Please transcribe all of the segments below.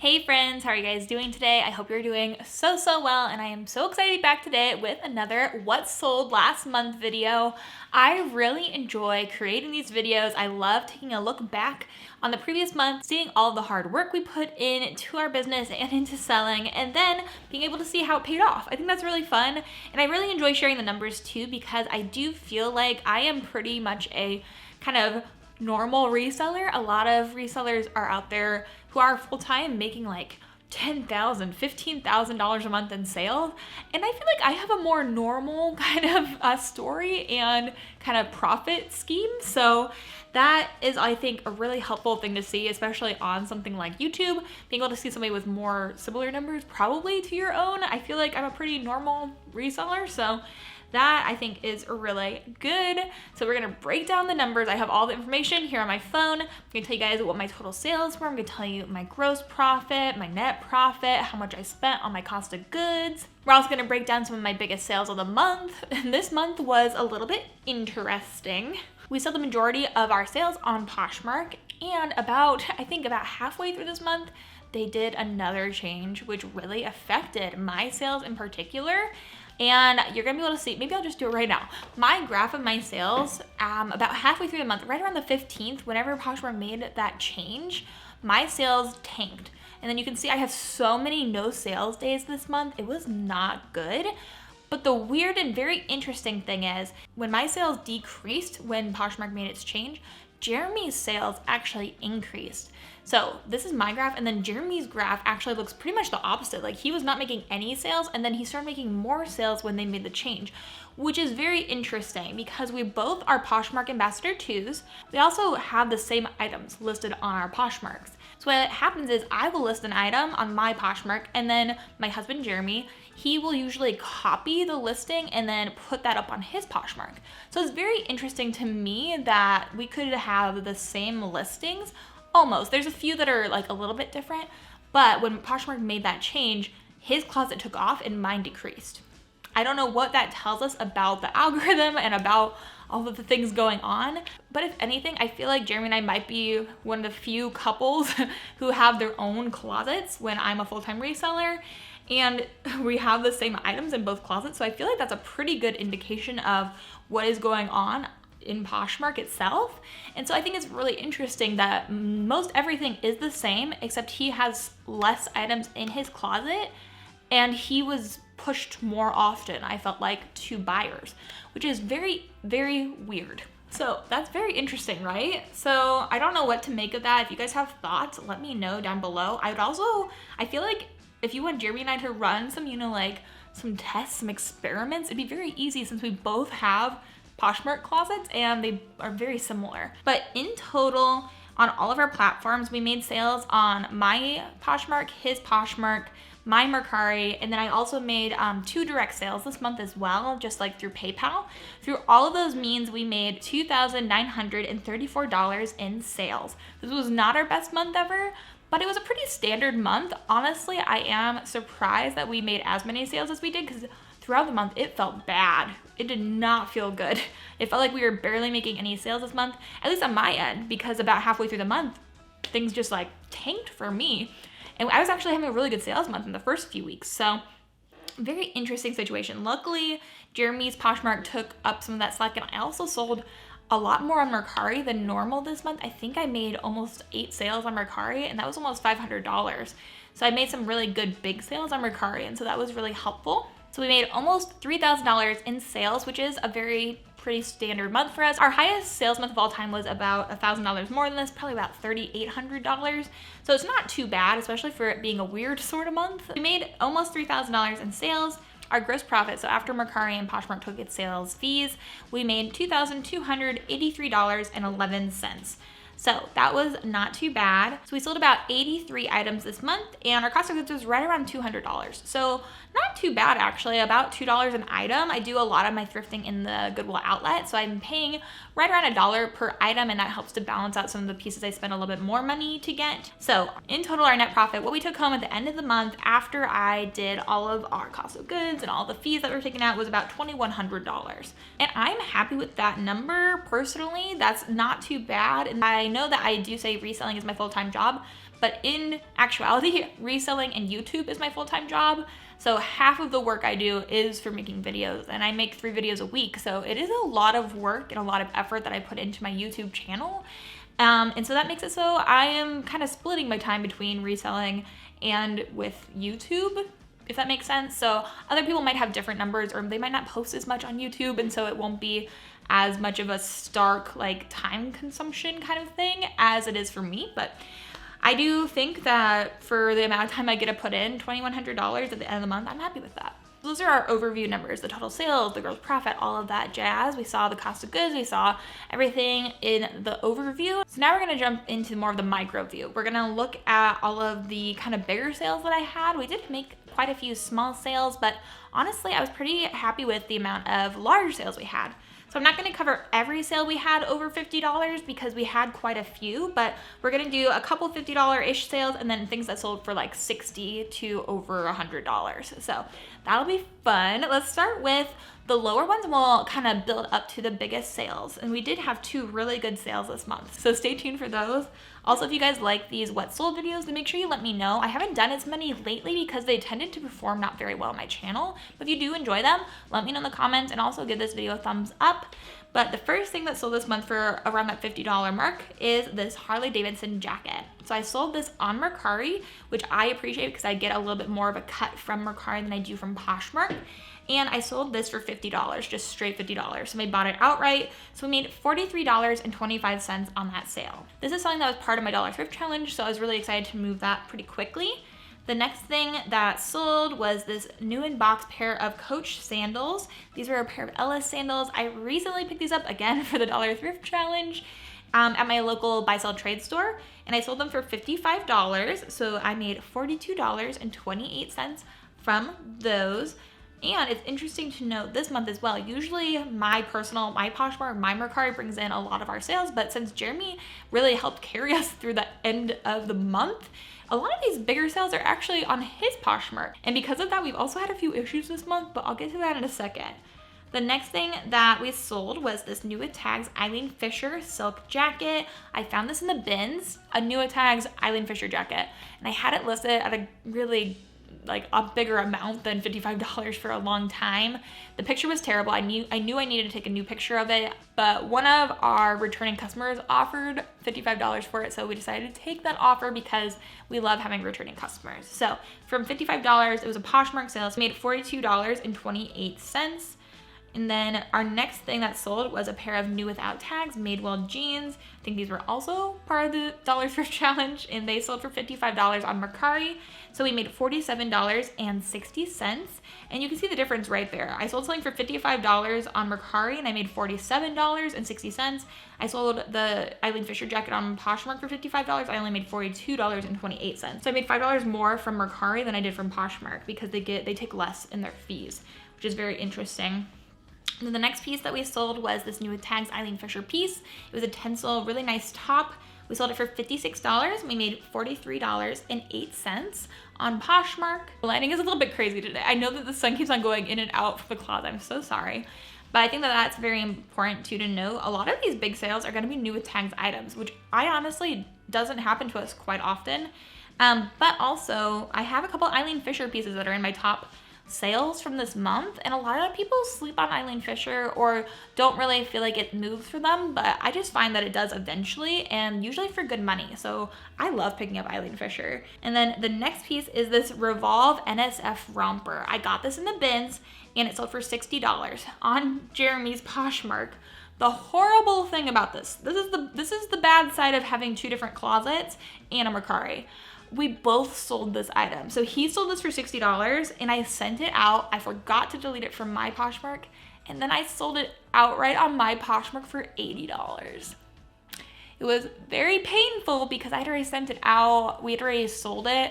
Hey friends, how are you guys doing today? I hope you're doing so well, and I am so excited to be back today with another What Sold Last Month video. I really enjoy creating these videos. I love taking a look back on the previous month, seeing all the hard work we put into our business and into selling, and then being able to see how it paid off. I think that's really fun, and I really enjoy sharing the numbers too, because I do feel like I am pretty much a kind of normal reseller. A lot of resellers are out there who are full-time making like $10,000, $15,000 a month in sales. And I feel like I have a more normal kind of story and kind of profit scheme. So that is, I think, a really helpful thing to see, especially on something like YouTube. Being able to see somebody with more similar numbers probably to your own. I feel like I'm a pretty normal reseller, so that I think is really good. So we're gonna break down the numbers. I have all the information here on my phone. I'm gonna tell you guys what my total sales were. I'm gonna tell you my gross profit, my net profit, how much I spent on my cost of goods. We're also gonna break down some of my biggest sales of the month. And this month was a little bit interesting. We sold the majority of our sales on Poshmark, and I think about halfway through this month, they did another change which really affected my sales in particular. And you're gonna be able to see, maybe I'll just do it right now. My graph of my sales, about halfway through the month, right around the 15th, whenever Poshmark made that change, my sales tanked. And then you can see I have so many no sales days this month. It was not good. But the weird and very interesting thing is, when my sales decreased when Poshmark made its change, Jeremy's sales actually increased. So this is my graph, and then Jeremy's graph actually looks pretty much the opposite. Like, he was not making any sales, and then he started making more sales when they made the change, which is very interesting because we both are Poshmark Ambassador 2s. We also have the same items listed on our Poshmarks. So what happens is I will list an item on my Poshmark, and then my husband Jeremy, he will usually copy the listing and then put that up on his Poshmark. So it's very interesting to me that we could have the same listings, almost. There's a few that are like a little bit different, but when Poshmark made that change, his closet took off and mine decreased. I don't know what that tells us about the algorithm and about all of the things going on, but if anything, I feel like Jeremy and I might be one of the few couples who have their own closets when I'm a full-time reseller, and we have the same items in both closets. So I feel like that's a pretty good indication of what is going on in Poshmark itself. And so I think it's really interesting that most everything is the same, except he has less items in his closet, and he was pushed more often, I felt like, to buyers, which is very, very weird. So that's very interesting, right? So I don't know what to make of that. If you guys have thoughts, let me know down below. I feel like if you want Jeremy and I to run some, some tests, some experiments, it'd be very easy since we both have Poshmark closets and they are very similar. But in total, on all of our platforms, we made sales on my Poshmark, his Poshmark, my Mercari, and then I also made 2 direct sales this month as well, just like through PayPal. Through all of those means, we made $2,934 in sales. This was not our best month ever, but it was a pretty standard month. Honestly, I am surprised that we made as many sales as we did, because throughout the month, it felt bad. It did not feel good. It felt like we were barely making any sales this month, at least on my end, because about halfway through the month, things just like tanked for me. And I was actually having a really good sales month in the first few weeks. So very interesting situation. Luckily, Jeremy's Poshmark took up some of that slack, and I also sold a lot more on Mercari than normal this month. I think I made almost 8 sales on Mercari, and that was almost $500. So I made some really good big sales on Mercari, and so that was really helpful. So we made almost $3,000 in sales, which is a pretty standard month for us. Our highest sales month of all time was about $1,000 more than this, probably about $3,800. So it's not too bad, especially for it being a weird sort of month. We made almost $3,000 in sales. Our gross profit, so after Mercari and Poshmark took its sales fees, we made $2,283.11. So that was not too bad. So we sold about 83 items this month, and our cost of goods was right around $200. So not too bad, actually, about $2 an item. I do a lot of my thrifting in the Goodwill outlet, so I'm paying right around $1 per item, and that helps to balance out some of the pieces I spend a little bit more money to get. So in total, our net profit, what we took home at the end of the month after I did all of our cost of goods and all the fees that were taken out, was about $2,100. And I'm happy with that number personally. That's not too bad. And I know that I do say reselling is my full-time job, but in actuality, reselling and YouTube is my full-time job. So half of the work I do is for making videos, and I make 3 videos a week. So it is a lot of work and a lot of effort that I put into my YouTube channel. And so that makes it so I am kind of splitting my time between reselling and with YouTube, if that makes sense. So other people might have different numbers, or they might not post as much on YouTube, and so it won't be as much of a stark like time consumption kind of thing as it is for me. But I do think that for the amount of time I get to put in, $2,100 at the end of the month, I'm happy with that. Those are our overview numbers, the total sales, the gross profit, all of that jazz. We saw the cost of goods, we saw everything in the overview. So now we're gonna jump into more of the micro view. We're gonna look at all of the kind of bigger sales that I had. We did make quite a few small sales, but honestly, I was pretty happy with the amount of large sales we had. So I'm not gonna cover every sale we had over $50 because we had quite a few, but we're gonna do a couple $50-ish sales and then things that sold for like $60 to over $100. So that'll be fun. Let's start with the lower ones and we'll kind of build up to the biggest sales. And we did have 2 really good sales this month, so stay tuned for those. Also, if you guys like these what sold videos, then make sure you let me know. I haven't done as many lately because they tended to perform not very well on my channel. But if you do enjoy them, let me know in the comments and also give this video a thumbs up. But the first thing that sold this month for around that $50 mark is this Harley-Davidson jacket. So I sold this on Mercari, which I appreciate because I get a little bit more of a cut from Mercari than I do from Poshmark. And I sold this for $50, just straight $50. So we bought it outright. So we made $43.25 on that sale. This is something that was part of my dollar thrift challenge, so I was really excited to move that pretty quickly. The next thing that sold was this new in box pair of Coach sandals. These were a pair of Ellis sandals. I recently picked these up again for the dollar thrift challenge at my local buy sell trade store, and I sold them for $55. So I made $42.28 from those. And it's interesting to note this month as well, usually my Poshmark, my Mercari brings in a lot of our sales, but since Jeremy really helped carry us through the end of the month, a lot of these bigger sales are actually on his Poshmark. And because of that, we've also had a few issues this month, but I'll get to that in a second. The next thing that we sold was this new with tags Eileen Fisher silk jacket. I found this in the bins, a new with tags Eileen Fisher jacket, and I had it listed at a really like a bigger amount than $55 for a long time. The picture was terrible. I knew I needed to take a new picture of it, but one of our returning customers offered $55 for it, so we decided to take that offer because we love having returning customers. So from $55, it was a Poshmark sale, so we made $42.28. And then our next thing that sold was a pair of new without tags Madewell jeans. I think these were also part of the dollar thrift challenge, and they sold for $55 on Mercari. So we made $47.60. And you can see the difference right there. I sold something for $55 on Mercari and I made $47.60. I sold the Eileen Fisher jacket on Poshmark for $55. I only made $42.28. So I made $5 more from Mercari than I did from Poshmark because they take less in their fees, which is very interesting. And then the next piece that we sold was this new with tags Eileen Fisher piece. It was a tencel, really nice top. We sold it for $56. We made $43.08 on Poshmark. The lighting is a little bit crazy today. I know that the sun keeps on going in and out from the closet. I'm so sorry. But I think that that's very important too to know. A lot of these big sales are going to be new with tags items, which I honestly doesn't happen to us quite often. But also I have a couple Eileen Fisher pieces that are in my top sales from this month, and a lot of people sleep on Eileen Fisher or don't really feel like it moves for them, but I just find that it does eventually, and usually for good money. So I love picking up Eileen Fisher. And then the next piece is this Revolve Nsf Romper. I got this in the bins and it sold for $60 on Jeremy's Poshmark. The horrible thing about this is the bad side of having 2 different closets and a Mercari. We both sold this item. So he sold this for $60 and I sent it out. I forgot to delete it from my Poshmark, and then I sold it outright on my Poshmark for $80. It was very painful because I'd already sent it out. We'd already sold it.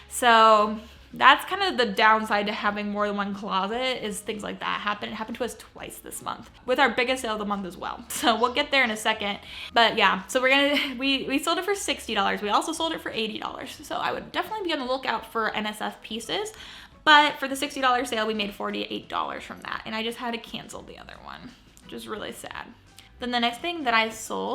So that's kind of the downside to having more than one closet, is things like that happen. It happened to us twice this month with our biggest sale of the month as well. So we'll get there in a second. But yeah, so we sold it for $60. We also sold it for $80. So I would definitely be on the lookout for NSF pieces. But for the $60 sale, we made $48 from that. And I just had to cancel the other one, which is really sad. Then the next thing that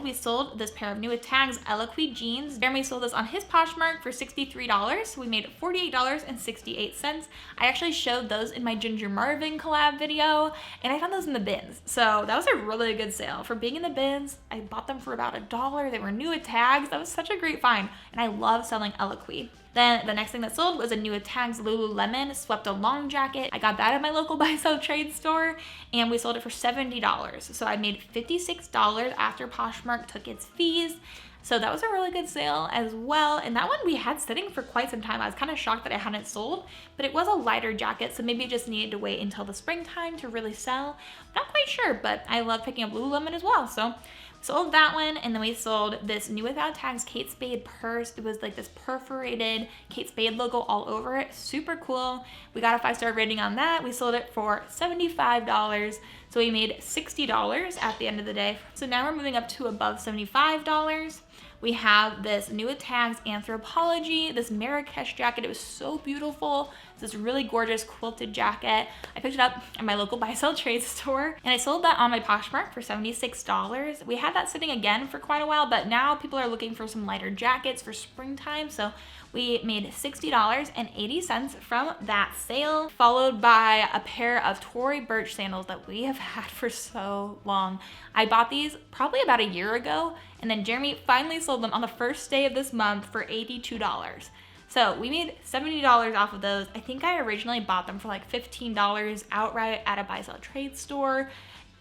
we sold this pair of new with tags, Eloquii jeans. Jeremy sold this on his Poshmark for $63. So we made $48.68. I actually showed those in my Ginger Marvin collab video, and I found those in the bins. So that was a really good sale. For being in the bins, I bought them for about $1. They were new with tags. That was such a great find, and I love selling Eloquii. Then the next thing that sold was a new with tags Lululemon swept along jacket. I got that at my local buy sell trade store, and we sold it for $70. So I made $56 after Poshmark took its fees. So that was a really good sale as well. And that one we had sitting for quite some time. I was kind of shocked that it hadn't sold, but it was a lighter jacket, so maybe it just needed to wait until the springtime to really sell. Not quite sure, but I love picking up Lululemon as well. So sold that one, and then we sold this new without tags Kate Spade purse. It was like this perforated Kate Spade logo all over it. Super cool. We got a 5-star rating on that. We sold it for $75. So we made $60 at the end of the day. So now we're moving up to above $75. We have this new with tags Anthropology, this Marrakesh jacket. It was so beautiful. It's this really gorgeous quilted jacket. I picked it up at my local buy sell trade store, and I sold that on my Poshmark for $76. We had that sitting again for quite a while, but now people are looking for some lighter jackets for springtime. So we made $60.80 from that sale, followed by a pair of Tory Burch sandals that we have had for so long. I bought these probably about a year ago, and then Jeremy finally sold them on the first day of this month for $82. So we made $70 off of those. I think I originally bought them for like $15 outright at a buy sell trade store.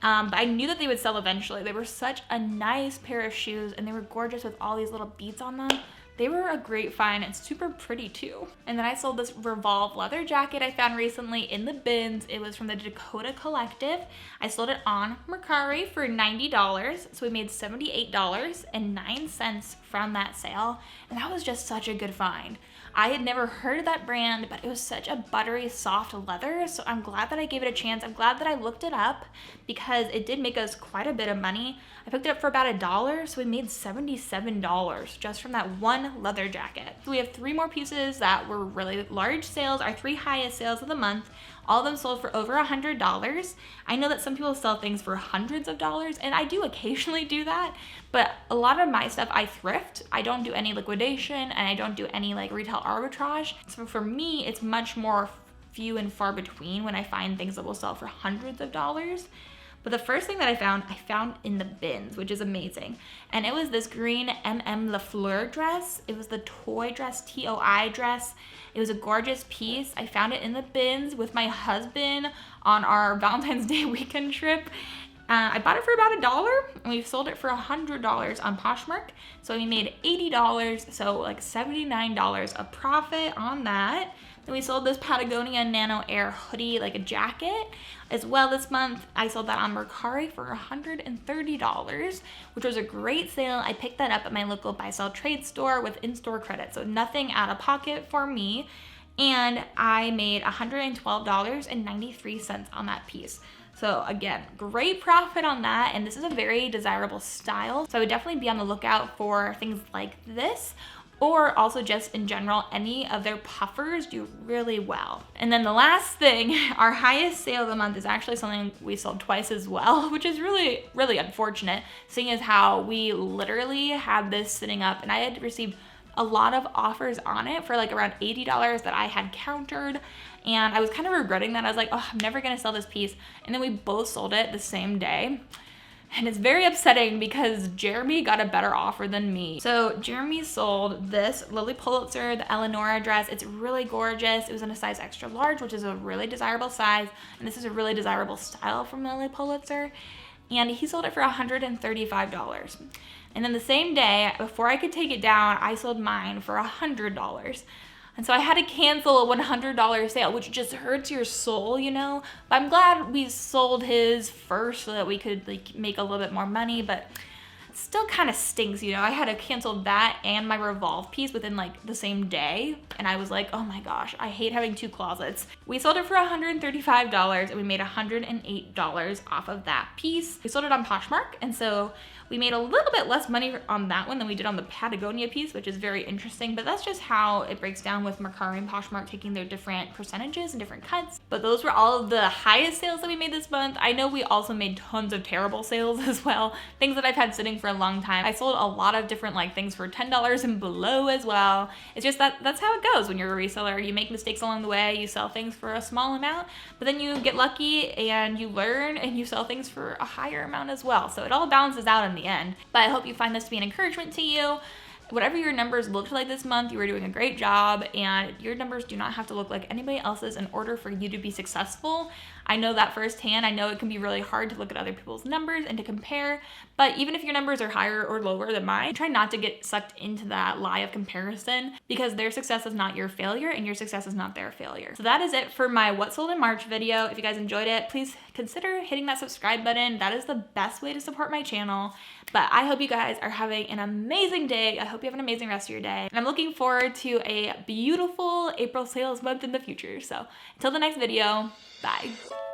But I knew that they would sell eventually. They were such a nice pair of shoes, and they were gorgeous with all these little beads on them. They were a great find and super pretty too. And then I sold this Revolve leather jacket I found recently in the bins. It was from the Dakota Collective. I sold it on Mercari for $90. So we made $78.09 from that sale. And that was just such a good find. I had never heard of that brand, but it was such a buttery, soft leather. So I'm glad that I gave it a chance. I'm glad that I looked it up because it did make us quite a bit of money. I picked it up for about $1, so we made $77 just from that one leather jacket. So we have 3 more pieces that were really large sales, our 3 highest sales of the month. All of them sold for over $100. I know that some people sell things for hundreds of dollars, and I do occasionally do that, but a lot of my stuff I thrift. I don't do any liquidation, and I don't do any like retail arbitrage. So for me, it's much more few and far between when I find things that will sell for hundreds of dollars. But the first thing that I found in the bins, which is amazing. And it was this green MM Lafleur dress. It was the toy dress, TOI dress. It was a gorgeous piece. I found it in the bins with my husband on our Valentine's Day weekend trip. I bought it for about $1, and we sold it for $100 on Poshmark. So we made $80, so like $79 of profit on that. Then we sold this Patagonia Nano Air hoodie, like a jacket, as well this month. I sold that on Mercari for $130, which was a great sale. I picked that up at my local buy sell trade store with in-store credit, so nothing out of pocket for me. And I made $112.93 on that piece. So again, great profit on that, and this is a very desirable style. So I would definitely be on the lookout for things like this, or also just in general, any of their puffers do really well. And then the last thing, our highest sale of the month is actually something we sold twice as well, which is really, really unfortunate, seeing as how we literally had this sitting up, and I had received a lot of offers on it for like around $80 that I had countered. And I was kind of regretting that. I was like, oh, I'm never gonna sell this piece. And then we both sold it the same day. And it's very upsetting because Jeremy got a better offer than me. So Jeremy sold this Lily Pulitzer, the Eleonora dress. It's really gorgeous. It was in a size extra large, which is a really desirable size. And this is a really desirable style from Lily Pulitzer. And he sold it for $135. And then the same day, before I could take it down, I sold mine for $100. And so I had to cancel a $100 sale, which just hurts your soul, you know? But I'm glad we sold his first so that we could like make a little bit more money. But It still kind of stinks, you know. I had to cancel that and my Revolve piece within like the same day. And I was like, oh my gosh, I hate having 2 closets. We sold it for $135 and we made $108 off of that piece. We sold it on Poshmark, and so we made a little bit less money on that one than we did on the Patagonia piece, which is very interesting, but that's just how it breaks down with Mercari and Poshmark taking their different percentages and different cuts. But those were all of the highest sales that we made this month. I know we also made tons of terrible sales as well, things that I've had sitting for a long time. I sold a lot of different like things for $10 and below as well. It's just that's how it goes when you're a reseller. You make mistakes along the way, you sell things for a small amount, but then you get lucky and you learn and you sell things for a higher amount as well. So it all balances out in the end. But I hope you find this to be an encouragement to you. Whatever your numbers looked like this month, you were doing a great job, and your numbers do not have to look like anybody else's in order for you to be successful. I know that firsthand. I know it can be really hard to look at other people's numbers and to compare, but even if your numbers are higher or lower than mine, try not to get sucked into that lie of comparison, because their success is not your failure and your success is not their failure. So that is it for my What Sold in March video. If you guys enjoyed it, please consider hitting that subscribe button. That is the best way to support my channel. But I hope you guys are having an amazing day. I hope you have an amazing rest of your day. And I'm looking forward to a beautiful April sales month in the future. So until the next video, bye.